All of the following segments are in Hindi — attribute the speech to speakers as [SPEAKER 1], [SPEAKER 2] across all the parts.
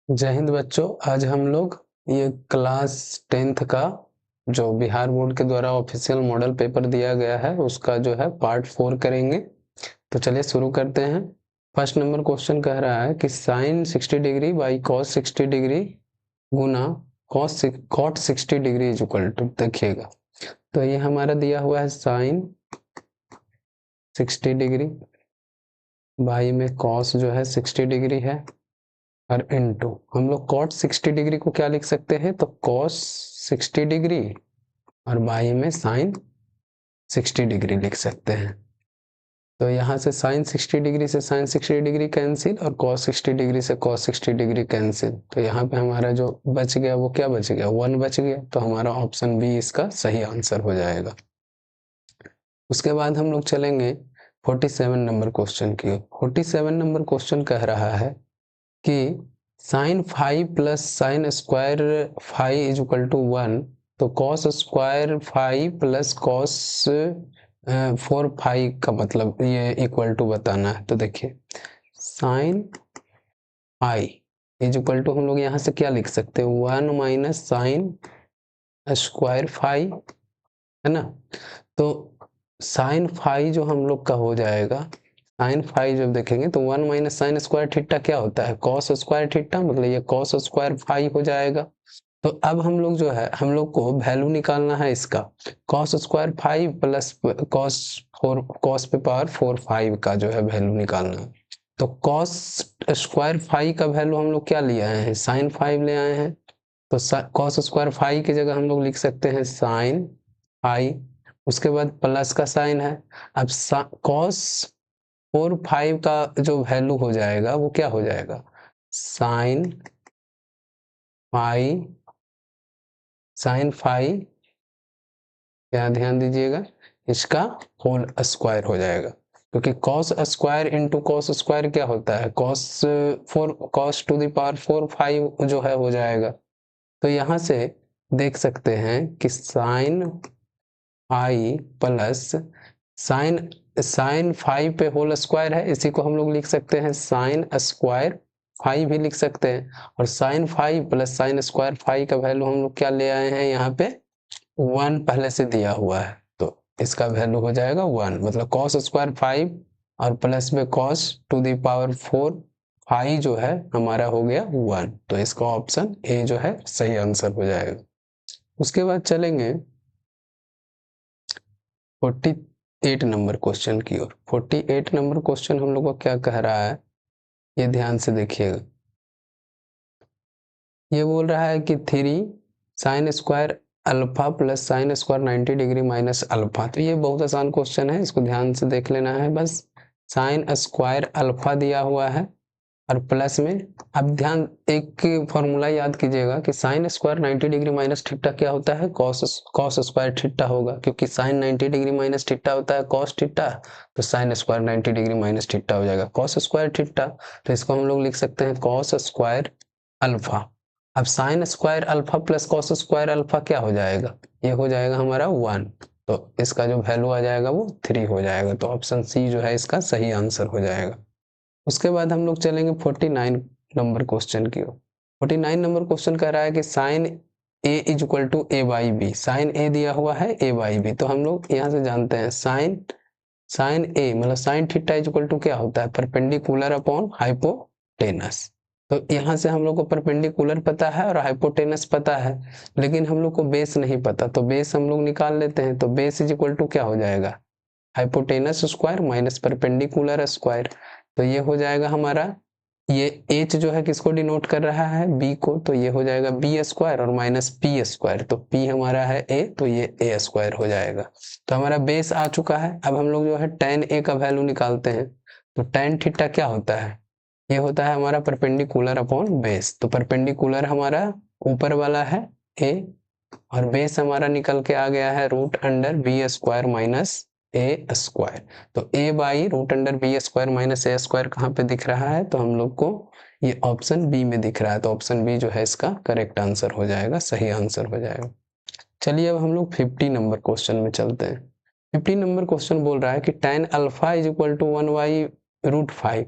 [SPEAKER 1] जय हिंद बच्चों। आज हम लोग ये क्लास 10th का जो बिहार बोर्ड के द्वारा ऑफिशियल मॉडल पेपर दिया गया है उसका जो है पार्ट 4 करेंगे। तो चलिए शुरू करते हैं। फर्स्ट नंबर क्वेश्चन कह रहा है कि sine 60 degree by cos 60 degree गुना cot 60 degree is equal to. देखिएगा, तो ये हमारा दिया हुआ है साइन 60 डिग्री बाई में कॉस जो है 60 डिग्री है और इनटू हम लोग कॉट 60 डिग्री को क्या लिख सकते हैं, तो कॉस 60 डिग्री और बाई में साइन 60 डिग्री लिख सकते हैं। तो यहाँ से साइन 60 डिग्री से साइन 60 डिग्री कैंसिल और कॉस 60 डिग्री से कॉस 60 डिग्री कैंसिल। तो यहाँ पे हमारा जो बच गया वो क्या बच गया, 1 बच गया। तो हमारा ऑप्शन बी इसका सही आंसर हो जाएगा। उसके बाद हम लोग चलेंगे 47 नंबर क्वेश्चन की। 47 नंबर क्वेश्चन कह रहा है कि sine 5 plus sine square 5 is equal to 1, तो कॉस स्क्वायर 5 प्लस कॉस 4 5 का मतलब ये इक्वल टू बताना है। तो देखिए साइन 5 इज इक्वल टू हम लोग यहाँ से क्या लिख सकते हैं, 1 माइनस साइन स्क्वायर 5 है ना। तो साइन 5 जो हम लोग का हो जाएगा, साइन 5 जब देखेंगे तो 1 माइनस साइन स्क्वायर थीटा क्या होता है, कॉस स्क्वायर थीटा, मतलब ये कॉस स्क्वायर 5 हो जाएगा। तो अब हम लोग जो है हम लोग को वैल्यू निकालना है इसका, कॉस स्क्वायर 5 प्लस कॉस पे पावर 4 5 का जो है वैल्यू निकालना है। तो कॉस स्क्वायर 5 का वैल्यू हम लोग क्या ले आए हैं, साइन 5 ले आए हैं। तो कॉस स्क्वायर 5 की जगह हम लोग लिख सकते हैं साइन 5, उसके बाद प्लस का साइन है। अब कॉस 4 5 का जो वैल्यू हो जाएगा वो क्या हो जाएगा, साइन 5 क्या ध्यान दीजिएगा, इसका होल स्क्वायर हो जाएगा, क्योंकि cos square into cos square क्या होता है, कॉस टू द पावर 4 5 जो है हो जाएगा। तो यहाँ से देख सकते हैं कि साइन 5 प्लस साइन साइन 5 पे होल स्क्वायर है, इसी को हम लोग लिख सकते हैं साइन स्क्वायर 5 भी लिख सकते हैं। और साइन 5 प्लस साइन स्क्वायर 5 का वैल्यू हम लोग क्या ले आए हैं, यहाँ पे 1 पहले से दिया हुआ है, तो इसका वैल्यू हो जाएगा 1, मतलब कॉस स्क्वायर 5 और प्लस में कॉस टू द पावर 4 5 जो है हमारा हो गया 1। तो इसका ऑप्शन ए जो है सही आंसर हो जाएगा। उसके बाद चलेंगे 48 नंबर क्वेश्चन की ओर। 48 नंबर क्वेश्चन हम लोग को क्या कह रहा है, ये ध्यान से देखिएगा। ये बोल रहा है कि 3 sine square alpha plus sine square 90 degree minus alpha. तो ये बहुत आसान क्वेश्चन है, इसको ध्यान से देख लेना है बस। साइन स्क्वायर अल्फा दिया हुआ है और प्लस में, अब ध्यान एक फॉर्मूला याद कीजिएगा कि sine square 90 degree minus theta क्या होता है, कॉस स्क्वायर थीटा होगा, क्योंकि साइन 90 डिग्री माइनस थीटा होता है कॉस थीटा, तो sine square 90 degree minus theta हो जाएगा कॉस स्क्वायर थीटा। तो इसको हम लोग लिख सकते हैं कॉस स्क्वायर अल्फा। अब sine square alpha plus cos square alpha क्या हो जाएगा, ये हो जाएगा हमारा 1। तो इसका जो वैल्यू आ जाएगा वो 3 हो जाएगा। तो ऑप्शन सी जो है इसका सही आंसर हो जाएगा। उसके बाद हम लोग चलेंगे 49 नंबर क्वेश्चन की ओर। 49 नंबर क्वेश्चन कह रहा है कि sine A is equal to A by B. Sine A दिया हुआ है ए बाई बी, तो हम लोग यहाँ से जानते हैं साइन साइन ए मतलब sine theta is equal to क्या होता है, परपेंडिकुलर अपॉन हाइपोटेनस। तो यहाँ से हम लोग को परपेंडिकुलर पता है और हाइपोटेनस पता है, लेकिन हम लोग को बेस नहीं पता, तो बेस हम लोग निकाल लेते हैं। तो बेस इज इक्वल टू क्या हो जाएगा, hypotenuse square minus perpendicular square. तो ये हो जाएगा हमारा, ये एच जो है किसको डिनोट कर रहा है, बी को, तो ये हो जाएगा बी स्क्वायर और माइनस पी स्क्वायर। तो पी हमारा है ए, तो ये ए स्क्वायर हो जाएगा। तो हमारा बेस आ चुका है। अब हम लोग जो है टेन ए का वैल्यू निकालते हैं। तो टेन थीटा क्या होता है, ये होता है हमारा परपेंडिकुलर अपॉन बेस। तो परपेंडिकुलर हमारा ऊपर वाला है ए और बेस हमारा निकल के आ गया है root under B square minus A square. तो A by root under B square minus A square कहाँ पे दिख रहा है, तो हम लोग को ये ऑप्शन बी में दिख रहा है। तो ऑप्शन बी जो है इसका करेक्ट आंसर हो जाएगा, सही आंसर हो जाएगा। चलिए अब हम लोग 50 नंबर क्वेश्चन में चलते हैं। 50 नंबर क्वेश्चन बोल रहा है कि tan alpha is equal to 1 by root 5।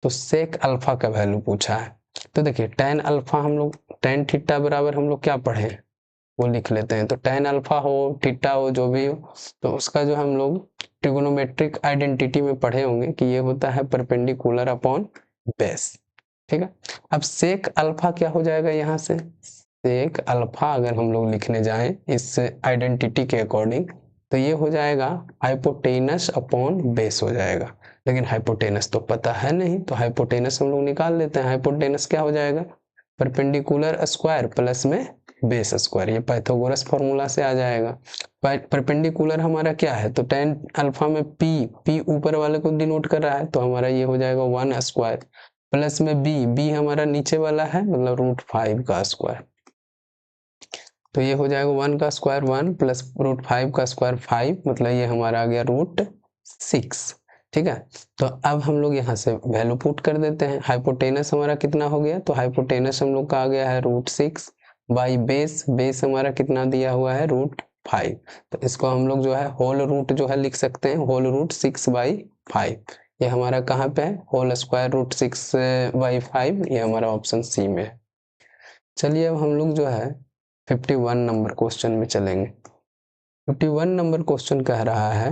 [SPEAKER 1] तो सेक अल्फा का वैल्यू पूछा है। तो देखिए टेन अल्फा हम लोग टेन थीटा बराबर हम लोग क्या पढ़े वो लिख लेते हैं। तो टेन अल्फा हो थीटा हो जो भी हो, तो उसका जो हम लोग ट्रिगोनोमेट्रिक आइडेंटिटी में पढ़े होंगे कि ये होता है परपेंडिकुलर अपॉन बेस। ठीक है, अब सेक अल्फा क्या हो जाएगा, यहाँ से सेक अल्फा अगर हम लोग लिखने जाएं इस आइडेंटिटी के अकॉर्डिंग तो ये हो जाएगा हाइपोटेनस अपॉन बेस हो जाएगा। लेकिन हाइपोटेनस तो पता है नहीं, तो हाइपोटेनस हम लोग निकाल लेते हैं। हाइपोटेनस क्या हो जाएगा, परपेंडिकुलर स्क्वायर प्लस में बेस स्क्वायर, ये पाइथागोरस फॉर्मूला से आ जाएगा। परपेंडिकुलर हमारा क्या है, तो टेन अल्फा में पी ऊपर वाले को डिनोट कर रहा है, तो हमारा ये हो जाएगा 1 स्क्वायर प्लस में बी हमारा नीचे वाला है मतलब √5 का स्क्वायर, तो ये हो जाएगा 1 का स्क्वायर 1 प्लस √5 का स्क्वायर 5, मतलब ये हमारा आ गया √6। ठीक है, तो अब हम लोग यहाँ से वैल्यू पुट कर देते हैं। हाइपोटेनस हमारा कितना हो गया, तो हाइपोटेनस हम लोग का आ गया है √6 बाई बेस हमारा कितना दिया हुआ है √5, तो इसको हम लोग जो है होल रूट जो है लिख सकते हैं होल √6/5। ये हमारा कहाँ पे है, होल स्क्वायर √6/5, ये हमारा ऑप्शन सी में है। चलिए अब हम लोग जो है 51 नंबर क्वेश्चन में चलेंगे। 51 नंबर क्वेश्चन कह रहा है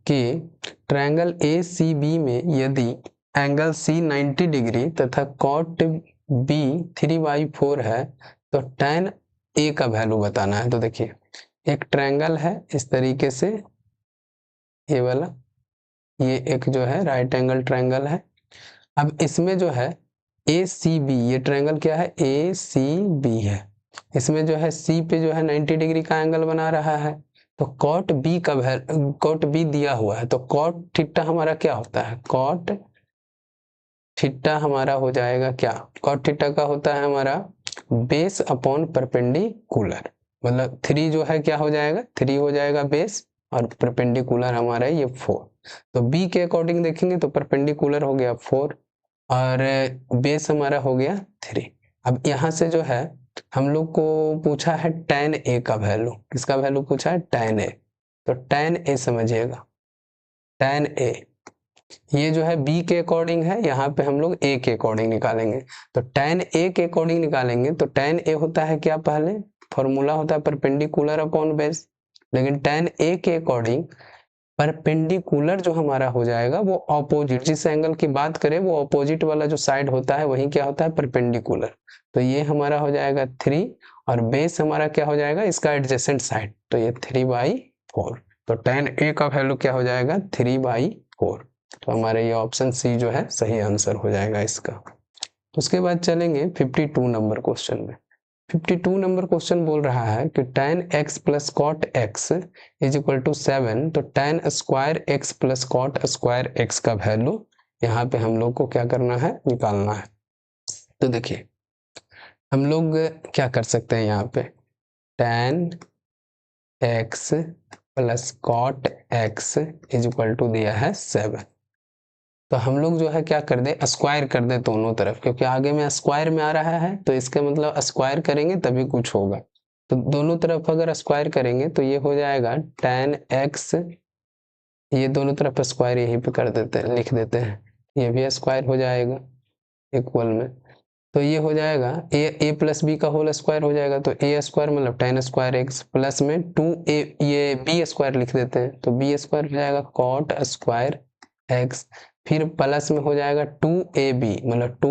[SPEAKER 1] कि ट्रायंगल ACB में यदि एंगल C 90 डिग्री तथा कॉट B 3/4 है तो tan A का वैल्यू बताना है। तो देखिए एक ट्रायंगल है इस तरीके से, ये वाला, ये एक जो है राइट एंगल ट्रायंगल है। अब इसमें जो है ACB, ये ट्रायंगल क्या है ACB है, इसमें जो है C पे जो है 90 डिग्री का एंगल बना रहा है, तो कॉट B दिया हुआ है, तो कॉट थीटा हमारा क्या होता है, कॉट थीटा हमारा हो जाएगा क्या, कॉट थीटा का होता है हमारा बेस अपॉन परपेंडिकुलर, मतलब 3 जो है क्या हो जाएगा 3 हो जाएगा बेस और परपेंडिकुलर हमारा ये 4। तो B के अकॉर्डिंग देखेंगे तो परपेंडिकुलर हो गया 4 और बेस हमारा हो गया 3। अब यहाँ से जो है हम लोग को पूछा है tan A का वैल्यू, किसका वैल्यू पूछा है tan A, तो tan A समझिएगा, tan A ये जो है B के अकॉर्डिंग है, यहाँ पे हम लोग A के अकॉर्डिंग निकालेंगे। तो tan A के अकॉर्डिंग निकालेंगे तो tan A होता है क्या, पहले फॉर्मूला होता है परपेंडिकुलर अपॉन बेस, लेकिन tan A के अकॉर्डिंग परपेंडिकुलर जो हमारा हो जाएगा वो ऑपोजिट, जिस एंगल की बात करें वो ऑपोजिट वाला जो साइड होता है वही क्या होता है परपेंडिकुलर, तो ये हमारा हो जाएगा 3 और बेस हमारा क्या हो जाएगा इसका एडजेसेंट साइड, तो ये 3/4, तो tan A का वैल्यू क्या हो जाएगा 3/4, तो हमारे ये ऑप्शन सी जो है सही आंसर हो जाएगा इसका। तो उसके बाद चलेंगे 52 नंबर क्वेश्चन में। 52 नंबर क्वेश्चन बोल रहा है कि tan x plus cot x is equal to 7, तो tan square x plus cot square x का वैल्यू यहाँ पे हम लोग को क्या करना है, निकालना है। तो देखिए हम लोग क्या कर सकते हैं, यहाँ पे tan x plus cot x is equal to दिया है 7, तो हम लोग जो है क्या कर दे स्क्वायर कर दे दोनों तरफ, क्योंकि आगे में स्क्वायर में आ रहा है तो इसका मतलब स्क्वायर करेंगे तभी कुछ होगा, तो दोनों तरफ अगर स्क्वायर करेंगे तो ये हो जाएगा tan x, ये दोनों तरफ स्क्वायर यहीं पे कर देते हैं, लिख देते हैं, ये भी स्क्वायर हो जाएगा इक्वल में, तो ये हो जाएगा a प्लस बी का होल स्क्वायर हो जाएगा, तो a स्क्वायर मतलब tan स्क्वायर x प्लस में 2a, ये b स्क्वायर लिख देते हैं, तो b स्क्वायर हो जाएगा कॉट स्क्वायर x, फिर प्लस में हो जाएगा 2ab मतलब 2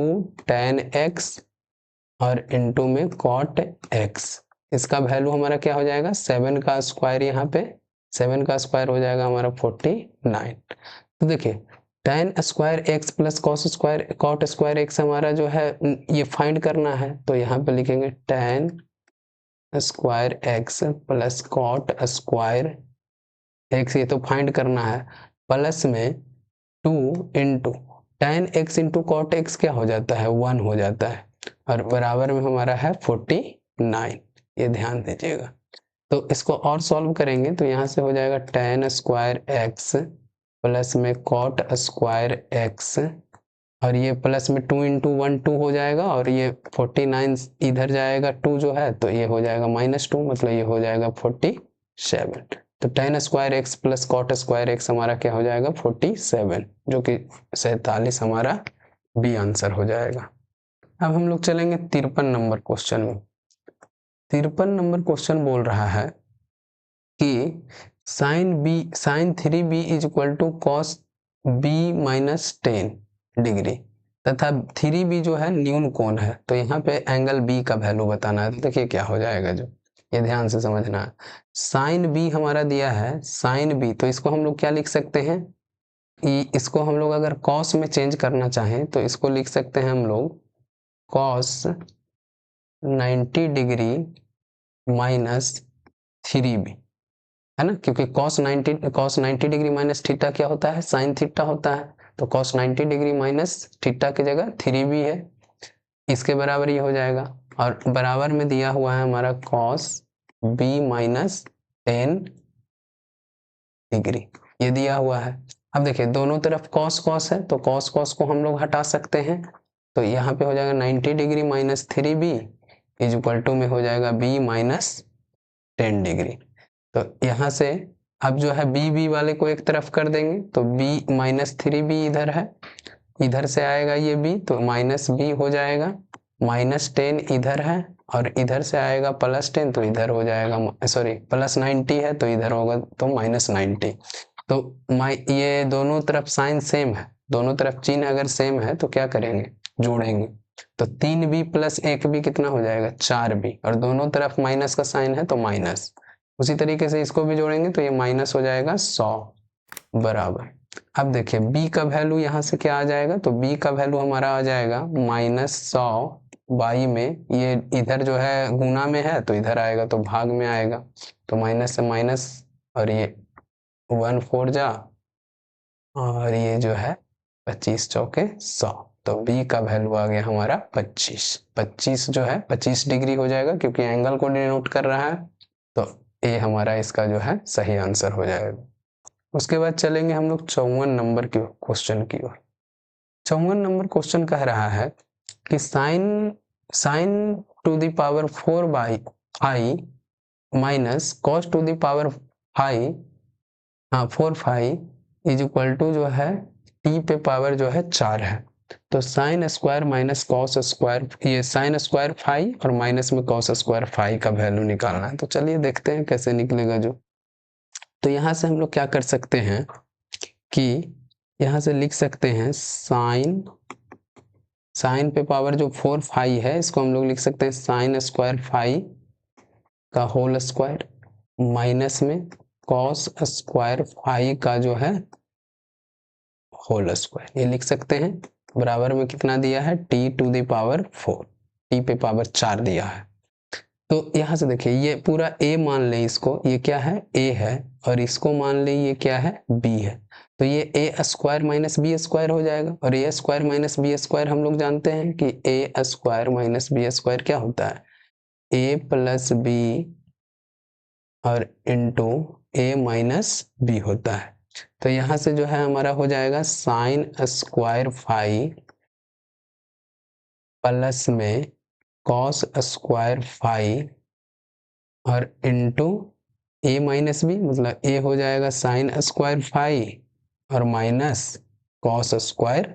[SPEAKER 1] tan x और इनटू में cot x, इसका वैल्यू हमारा क्या हो जाएगा 7 का स्क्वायर, यहाँ पे 7 का स्क्वायर हो जाएगा हमारा 49। तो देखिए tan square x plus cot square x हमारा जो है ये फाइंड करना है, तो यहाँ पे लिखेंगे tan square x plus cot square x, ये तो फाइंड करना है, प्लस में 2 into tan x into cot x क्या हो जाता है 1 हो जाता है, और बराबर में हमारा है 49, ये ध्यान दीजिएगा। तो इसको और सॉल्व करेंगे तो यहाँ से हो जाएगा tan स्क्वायर x प्लस में कॉट स्क्वायर x, और ये प्लस में 2 इंटू 1 2 हो जाएगा, और ये 49 इधर जाएगा 2 जो है, तो ये हो जाएगा -2 मतलब ये हो जाएगा 47, तो tan square x plus cot square x हमारा क्या हो जाएगा 47, जो कि 47 हमारा बी आंसर हो जाएगा। अब हम लोग चलेंगे 53 नंबर क्वेश्चन में। 53 नंबर क्वेश्चन बोल रहा है कि sine 3b is equal to cos b minus 10 degree तथा 3b जो है न्यून कोण है, तो यहाँ पे एंगल b का वैल्यू बताना है। तो देखिए क्या हो जाएगा, जो ये ध्यान से समझना है। साइन b हमारा दिया है, साइन b, तो इसको हम लोग क्या लिख सकते हैं, इसको हम लोग अगर कॉस में चेंज करना चाहें तो इसको लिख सकते हैं हम लोग कॉस 90 डिग्री माइनस 3b, है ना, क्योंकि cos 90 डिग्री माइनस थीटा क्या होता है, साइन थीटा होता है। तो cos 90 डिग्री माइनस थीटा की जगह 3b है, इसके बराबर ये हो जाएगा। और बराबर में दिया हुआ है हमारा cos b माइनस 10 डिग्री, ये दिया हुआ है। अब देखिए दोनों तरफ cos cos है, तो cos cos को हम लोग हटा सकते हैं, तो यहाँ पे हो जाएगा 90 degree minus 3b is equal to में हो जाएगा b माइनस 10 डिग्री। तो यहाँ से अब जो है b वाले को एक तरफ कर देंगे, तो b माइनस 3b इधर है, इधर से आएगा ये b, तो माइनस b हो जाएगा, माइनस 10 इधर है और इधर से आएगा प्लस 10, तो इधर हो जाएगा, सॉरी प्लस 90 है तो इधर होगा तो माइनस 90। तो ये दोनों तरफ साइन सेम है, दोनों तरफ चिन्ह अगर सेम है तो क्या करेंगे, जोड़ेंगे। तो 3b प्लस 1b कितना हो जाएगा, 4b, और दोनों तरफ माइनस का साइन है तो माइनस। उसी तरीके से इसको भी जोड़ेंगे तो ये माइनस हो जाएगा 100 बराबर। अब देखिए b का वैल्यू यहाँ से क्या आ जाएगा, तो b का वैल्यू हमारा आ जाएगा माइनस 100 बाई में, ये इधर जो है गुना में है तो इधर आएगा तो भाग में आएगा, तो माइनस से माइनस, और ये 1 4 जा, और ये जो है 25 चौके 100, तो b का वैल्यू आ गया हमारा 25 जो है 25 डिग्री हो जाएगा, क्योंकि एंगल को डिनोट कर रहा है, तो ये हमारा इसका जो है सही आंसर हो जाएगा। उसके बाद चलेंगे हम लोग 54 नंबर की क्वेश्चन की ओर। 54 नंबर क्वेश्चन कह रहा है कि sine to the power 4 by I minus cos to the power 4 phi is equal to जो है टी पे पावर जो है 4 है। तो sine square minus cos square, ये साइन स्क्वायर फाई और माइनस में कॉस स्क्वायर फाई का वैल्यू निकालना है। तो चलिए देखते हैं कैसे निकलेगा जो। तो यहाँ से हम लोग क्या कर सकते हैं कि यहाँ से लिख सकते हैं साइन पे पावर जो 4 फाई है, इसको हम लोग लिख सकते हैं साइन स्क्वायर फाई का होल स्क्वायर माइनस में कॉस स्क्वायर फाई का जो है होल स्क्वायर, ये लिख सकते हैं। बराबर में कितना दिया है, T to the power 4, T पे पावर 4 दिया है। तो यहाँ से देखिए ये पूरा a मान लें, इसको ये क्या है, a है, और इसको मान लें ये क्या है, b है। तो ये a square minus B square हो जाएगा, और a square minus B square हम लोग जानते हैं कि a square minus B square क्या होता है, a प्लस बी और इंटू a माइनस बी होता है। तो यहाँ से जो है हमारा हो जाएगा साइन स्क्वायर फाई प्लस में कॉस स्क्वायर फाई और इंटू a माइनस बी, मतलब a हो जाएगा साइन स्क्वायर फाई और माइनस कॉस स्क्वायर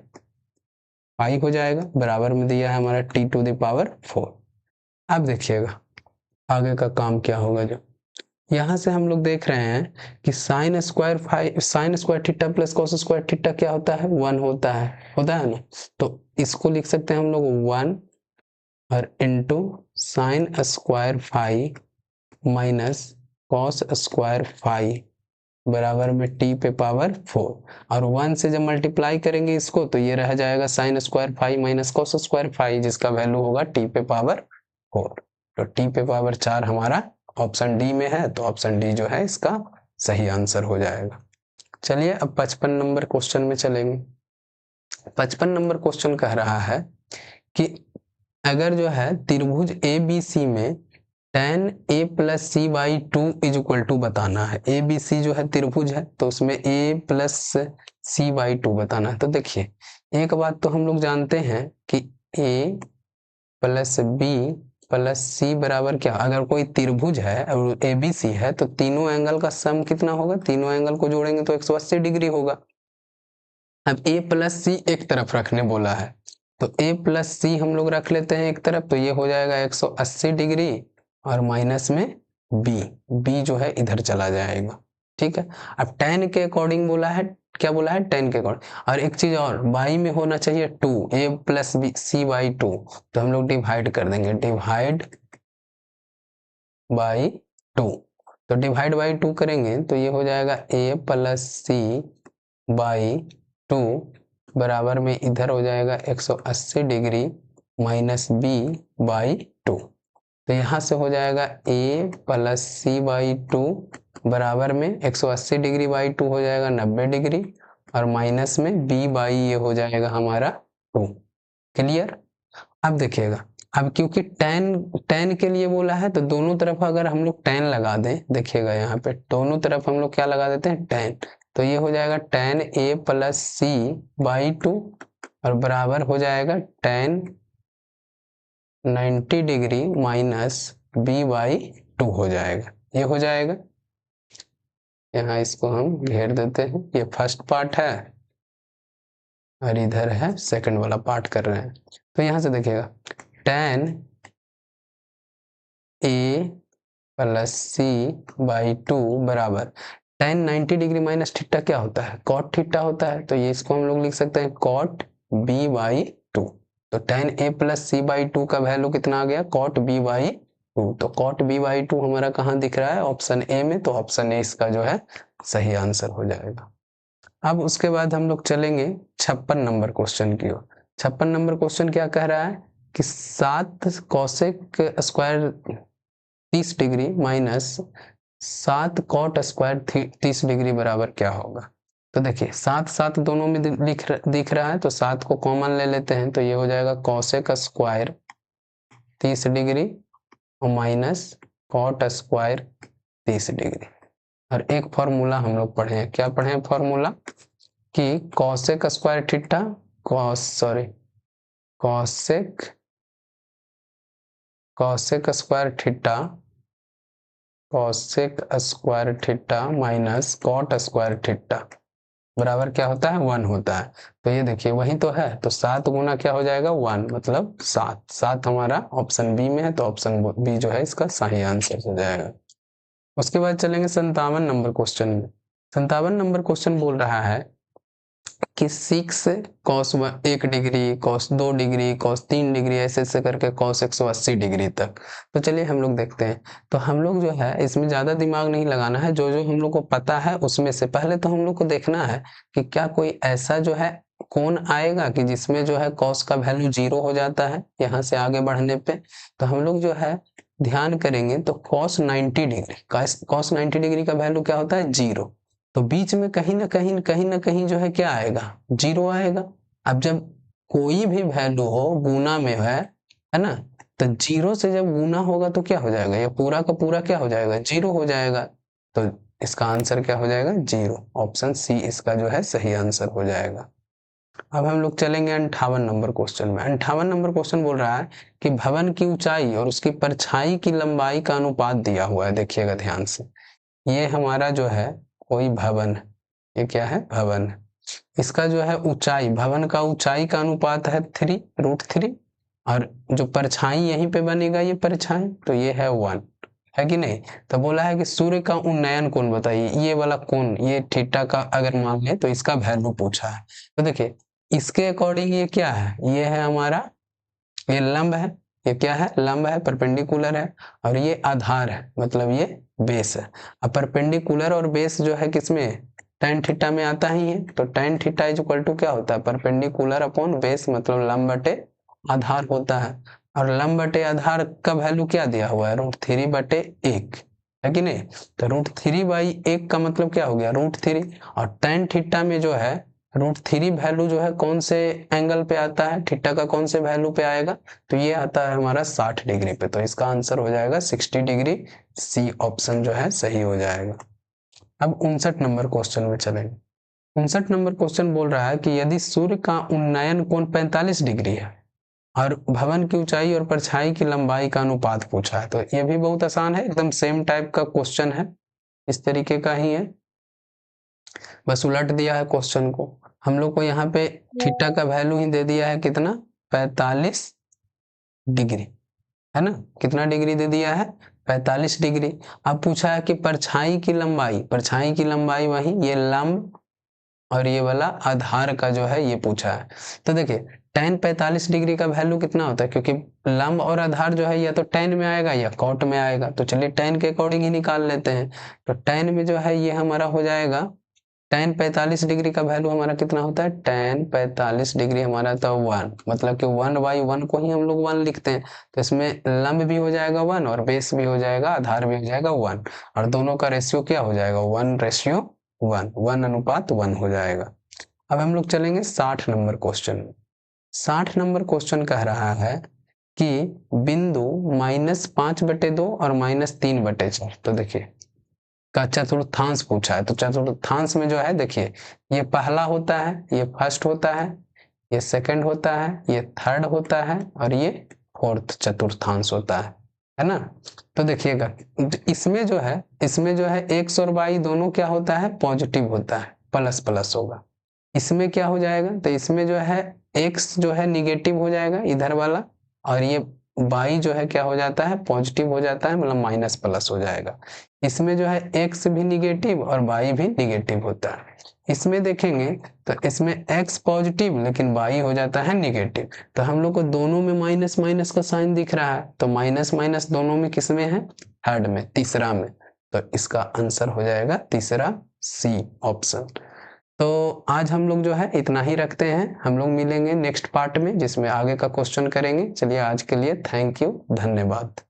[SPEAKER 1] फाई हो जाएगा। बराबर में दिया है हमारा t टू द पावर 4। अब देखिएगा आगे का काम क्या होगा। जो यहाँ से हम लोग देख रहे हैं कि sine square theta plus cos square theta क्या होता है, 1 होता है ना। तो इसको लिख सकते हैं हम लोग 1 और into sine square phi minus cos square phi बराबर में टी पे पावर 4, और 1 से जब मल्टीप्लाई करेंगे इसको तो ये रह जाएगा sine square phi minus cos square phi, जिसका वैल्यू होगा टी पे पावर 4। तो टी पे पावर 4 हमारा ऑप्शन डी में है, तो ऑप्शन डी जो है इसका सही आंसर हो जाएगा। चलिए अब 55 नंबर क्वेश्चन में चलेंगे। 55 नंबर क्वेश्चन कह रहा है कि अगर जो है त्रिभुज ABC में tan a plus C by 2 is equal to बताना है। ABC जो है त्रिभुज है, तो उसमें a प्लस सी बाई 2 बताना है। तो देखिए एक बात तो हम लोग जानते हैं कि a प्लस बी प्लस सी बराबर क्या, अगर कोई त्रिभुज है और ABC है तो तीनों एंगल का सम कितना होगा, तीनों एंगल को जोड़ेंगे तो 180 डिग्री होगा। अब a प्लस सी एक तरफ रखने बोला है, तो a प्लस सी हम लोग रख लेते हैं एक तरफ, तो ये हो जाएगा 180 डिग्री और माइनस में b जो है इधर चला जाएगा। ठीक है, अब tan के अकॉर्डिंग बोला है, क्या बोला है, tan के अकॉर्डिंग। और एक चीज और, y में होना चाहिए 2, a plus B C by 2, तो हम लोग डिवाइड कर देंगे, डिवाइड बाई 2। तो डिवाइड बाई 2 करेंगे तो ये हो जाएगा a प्लस सी बाई 2 बराबर में इधर हो जाएगा 180 डिग्री माइनस b बाई 2। तो यहाँ से हो जाएगा a प्लस सी बाई 2 बराबर में 180 डिग्री बाई 2 हो जाएगा 90 डिग्री, और माइनस में b बाई ये हो जाएगा हमारा 2। क्लियर। अब देखिएगा, अब क्योंकि tan के लिए बोला है तो दोनों तरफ अगर हम लोग tan लगा दें, देखिएगा यहाँ पे दोनों तरफ हम लोग क्या लगा देते हैं, tan। तो ये हो जाएगा tan a plus C by 2 और बराबर हो जाएगा tan 90 degree minus b by 2 हो जाएगा, ये हो जाएगा। यहाँ इसको हम घेर देते हैं, ये फर्स्ट पार्ट है और इधर है सेकंड वाला पार्ट कर रहे हैं। तो यहाँ से देखिएगा tan a plus C by 2 बराबर tan 90 डिग्री माइनस थीटा क्या होता है, cot थीटा होता है। तो ये इसको हम लोग लिख सकते हैं cot b बाई 2। तो tan a plus C by 2 का वैल्यू कितना आ गया, cot b बाई 2। तो cot b बाई 2 हमारा कहाँ दिख रहा है, ऑप्शन ए में। तो ऑप्शन ए इसका जो है सही आंसर हो जाएगा। अब उसके बाद हम लोग चलेंगे 56 नंबर क्वेश्चन की ओर। 56 नंबर क्वेश्चन क्या कह रहा है कि 7 cosec square 30 degree minus 7 cot square 30 degree बराबर क्या होगा। तो देखिए 7 7 दोनों में दिख रहा है, तो 7 को कॉमन ले लेते हैं, तो ये हो जाएगा कोसेक स्क्वायर 30 डिग्री और माइनस कॉट स्क्वायर 30 डिग्री। और एक फॉर्मूला हम लोग पढ़े हैं, क्या पढ़े हैं फॉर्मूला, कि cosec square theta cosec square theta minus cot square theta बराबर क्या होता है, 1 होता है। तो ये देखिए वही तो है, तो 7 गुना क्या हो जाएगा 1, मतलब 7 हमारा ऑप्शन बी में है, तो ऑप्शन बी जो है इसका सही आंसर हो जाएगा। उसके बाद चलेंगे 57 नंबर क्वेश्चन में। 57 नंबर क्वेश्चन बोल रहा है कि 6 cos 1 degree, cos 2 degree, cos 3 degree, ऐसे ऐसे करके कॉस 180 डिग्री तक। तो चलिए हम लोग देखते हैं। तो हम लोग जो है इसमें ज़्यादा दिमाग नहीं लगाना है, जो जो हम लोग को पता है उसमें से पहले तो हम लोग को देखना है कि क्या कोई ऐसा जो है कोण आएगा कि जिसमें जो है कॉस का वैल्यू 0 हो जाता है यहाँ से आगे बढ़ने पे। तो हम लोग जो है ध्यान करेंगे तो cos 90 डिग्री का वैल्यू क्या होता है, 0। तो बीच में कहीं ना कहीं जो है क्या आएगा, 0 आएगा। अब जब कोई भी वैल्यू हो गुना में है ना, तो 0 से जब गुना होगा तो क्या हो जाएगा, ये पूरा का पूरा क्या हो जाएगा, 0 हो जाएगा। तो इसका आंसर क्या हो जाएगा, 0। ऑप्शन सी इसका जो है सही आंसर हो जाएगा। अब हम लोग चलेंगे 58 नंबर क्वेश्चन में। 58 नंबर क्वेश्चन बोल रहा है कि भवन की ऊंचाई और उसकी परछाई की लंबाई का अनुपात दिया हुआ है। देखिएगा ध्यान से, ये हमारा जो है कोई भवन, ये क्या है, भवन। इसका जो है ऊंचाई, भवन का ऊंचाई का अनुपात है 3√3, और जो परछाई यहीं पे बनेगा ये परछाई, तो ये है 1, है कि नहीं। तो बोला है कि सूर्य का उन्नयन कोण बताइए, ये वाला कोण, ये थीटा का अगर मान ले तो इसका वैल्यू पूछा है। तो देखिए इसके अकॉर्डिंग ये क्या है, ये है हमारा, ये लंब है, ये क्या है, लंब है, परपेंडिकुलर है, और ये आधार है, मतलब ये बेस है। अब परपेंडिकुलर और बेस जो है किसमें, tan थीटा में आता ही है। तो tan theta is equal to क्या होता है, परपेंडिकुलर अपॉन बेस, मतलब लंब बटे आधार होता है। और लंब बटे आधार का वैल्यू क्या दिया हुआ है, √3/1, है कि नहीं। तो √3/1 का मतलब क्या हो गया, √3। और tan थीटा में जो है √3 वैल्यू जो है कौन से एंगल पे आता है, थीटा का कौन से वैल्यू पे आएगा, तो ये आता है हमारा 60 डिग्री पे। तो इसका आंसर हो जाएगा 60 डिग्री, सी ऑप्शन जो है सही हो जाएगा। अब 59 नंबर क्वेश्चन में चलेंगे। 59 नंबर क्वेश्चन बोल रहा है कि यदि सूर्य का उन्नयन कोण 45 डिग्री है और भवन की ऊंचाई और परछाई की लंबाई का अनुपात पूछा है, तो ये भी बहुत आसान है, एकदम सेम टाइप का क्वेश्चन है, इस तरीके का ही है, बस उलट दिया है क्वेश्चन को। हम लोग को यहाँ पे थीटा का वैल्यू ही दे दिया है कितना, 45 डिग्री, है ना। कितना डिग्री दे दिया है? 45 डिग्री। अब पूछा है कि परछाई की लंबाई वही ये लंब और ये वाला आधार का जो है ये पूछा है। तो देखिए tan 45 डिग्री का वैल्यू कितना होता है, क्योंकि लंब और आधार जो है या तो tan में आएगा या cot में आएगा, तो चलिए tan के अकॉर्डिंग ही निकाल लेते हैं। तो tan में जो है ये हमारा हो जाएगा, tan 45 डिग्री का वैल्यू हमारा कितना होता है? tan 45 डिग्री हमारा तो 1, मतलब कि 1/1 को ही हम लोग 1 लिखते हैं। तो इसमें लंब भी हो जाएगा 1 और बेस भी हो जाएगा, आधार भी हो जाएगा 1, और दोनों का रेशियो क्या हो जाएगा? 1:1, 1:1 हो जाएगा। अब हम लोग चलेंगे 60 नंबर क्वेश्चन में। 60 नंबर क्वेश्चन कह रहा है कि बिंदु -5/2 और -3/4, तो देखिए का चतुर्थांश पूछा है। तो चतुर्थांश में जो है देखिए ये पहला होता है, ये फर्स्ट होता है, ये सेकंड होता है, ये थर्ड होता है और ये फोर्थ चतुर्थांश होता है ना। तो देखिएगा इसमें जो है x और y दोनों क्या होता है? पॉजिटिव होता है, प्लस प्लस होगा। इसमें क्या हो जाएगा? तो इसमें जो है x जो है निगेटिव हो जाएगा इधर वाला, और ये y जो है क्या हो जाता है? पॉजिटिव हो जाता है, मतलब माइनस प्लस हो जाएगा। इसमें जो है x भी निगेटिव और y भी निगेटिव होता है। इसमें देखेंगे तो इसमें x पॉजिटिव लेकिन y हो जाता है निगेटिव। तो हम लोग को दोनों में माइनस माइनस का साइन दिख रहा है, तो माइनस माइनस दोनों में किस में है? थर्ड में, तीसरा में। तो इसका आंसर हो जाएगा तीसरा सी ऑप्शन। तो आज हम लोग जो है इतना ही रखते हैं, हम लोग मिलेंगे नेक्स्ट पार्ट में जिसमें आगे का क्वेश्चन करेंगे। चलिए आज के लिए थैंक यू, धन्यवाद।